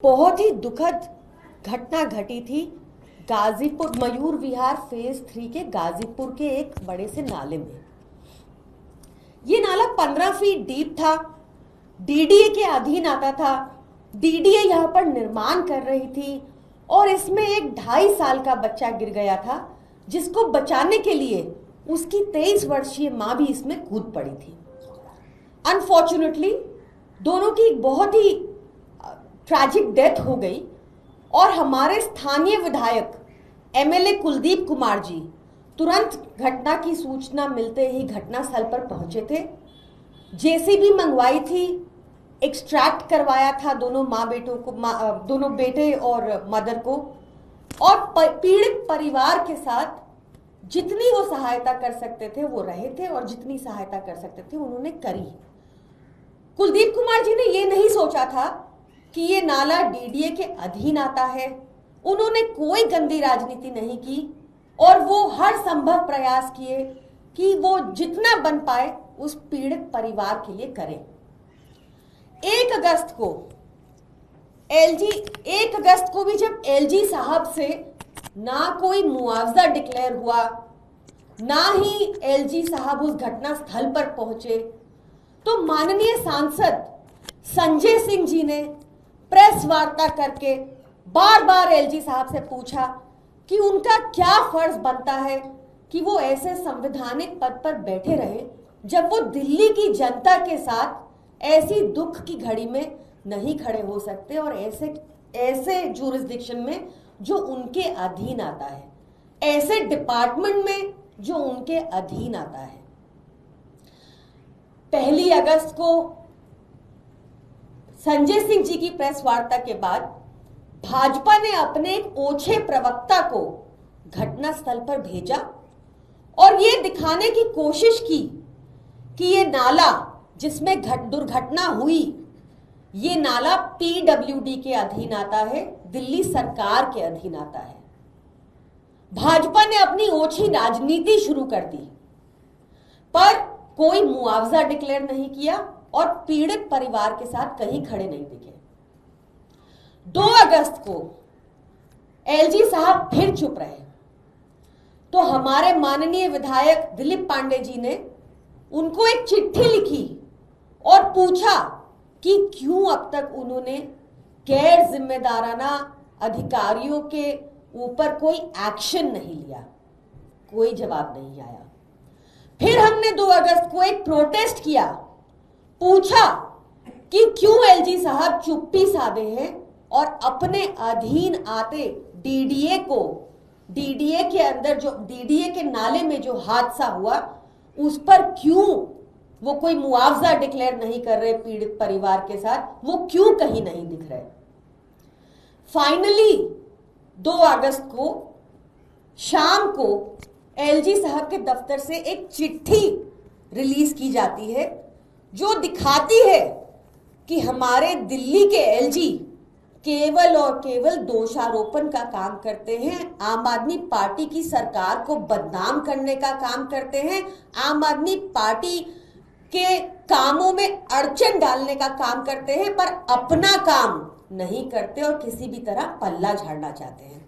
बहुत ही दुखद घटना घटी थी गाजीपुर मयूर विहार फेज 3 के गाजीपुर के एक बड़े से नाले में। ये नाला 15 फीट डीप था, डीडीए के अधीन आता था। डीडीए यहाँ पर निर्माण कर रही थी और इसमें एक 2.5 साल का बच्चा गिर गया था, जिसको बचाने के लिए उसकी 23 वर्षीय मां भी इसमें कूद पड़ी थी। अनफॉर्चुनेटली दोनों की बहुत ही ट्रैजिक डेथ हो गई और हमारे स्थानीय विधायक एमएलए कुलदीप कुमार जी तुरंत घटना की सूचना मिलते ही घटनास्थल पर पहुंचे थे। जेसीबी मंगवाई थी, एक्सट्रैक्ट करवाया था दोनों माँ बेटों को, दोनों बेटे और मदर को, और पीड़ित परिवार के साथ जितनी वो सहायता कर सकते थे वो रहे थे और जितनी सहायता कर सकते थे उन्होंने करी। कुलदीप कुमार जी ने ये नहीं सोचा था कि ये नाला डीडीए के अधीन आता है। उन्होंने कोई गंदी राजनीति नहीं की और वो हर संभव प्रयास किए कि वो जितना बन पाए उस पीड़ित परिवार के लिए करें। 1 अगस्त को भी जब एलजी साहब से ना कोई मुआवजा डिक्लेयर हुआ, ना ही एलजी साहब उस घटना स्थल पर पहुंचे, तो माननीय सांसद संजय सिंह जी ने प्रेस वार्ता करके बार बार एलजी साहब से पूछा कि उनका क्या फर्ज बनता है कि वो ऐसे संवैधानिक पद पर बैठे रहे जब वो दिल्ली की जनता के साथ ऐसी दुख की घड़ी में नहीं खड़े हो सकते और ऐसे जुरिस्डिक्शन में जो उनके अधीन आता है, ऐसे डिपार्टमेंट में जो उनके अधीन आता है। 1 अगस्त को संजय सिंह जी की प्रेस वार्ता के बाद भाजपा ने अपने एक ओछे प्रवक्ता को घटनास्थल पर भेजा और ये दिखाने की कोशिश की कि ये नाला जिसमें दुर्घटना हुई, ये नाला पीडब्ल्यूडी के अधीन आता है, दिल्ली सरकार के अधीन आता है। भाजपा ने अपनी ओछी राजनीति शुरू कर दी, पर कोई मुआवजा डिक्लेयर नहीं किया और पीड़ित परिवार के साथ कहीं खड़े नहीं दिखे। 2 अगस्त को एलजी साहब फिर चुप रहे, तो हमारे माननीय विधायक दिलीप पांडे जी ने उनको एक चिट्ठी लिखी और पूछा कि क्यों अब तक उन्होंने गैर जिम्मेदाराना अधिकारियों के ऊपर कोई एक्शन नहीं लिया। कोई जवाब नहीं आया। फिर हमने 2 अगस्त को एक प्रोटेस्ट किया, पूछा कि क्यों एलजी साहब चुप्पी साधे हैं और अपने अधीन आते डीडीए के अंदर जो डीडीए के नाले में जो हादसा हुआ उस पर क्यों वो कोई मुआवजा डिक्लेयर नहीं कर रहे पीड़ित परिवार के साथ, वो क्यों कहीं नहीं दिख रहे। फाइनली 2 अगस्त को शाम को एलजी साहब के दफ्तर से एक चिट्ठी रिलीज की जाती है जो दिखाती है कि हमारे दिल्ली के एलजी केवल और केवल दोषारोपण का काम करते हैं, आम आदमी पार्टी की सरकार को बदनाम करने का काम करते हैं, आम आदमी पार्टी के कामों में अड़चन डालने का काम करते हैं, पर अपना काम नहीं करते और किसी भी तरह पल्ला झाड़ना चाहते हैं।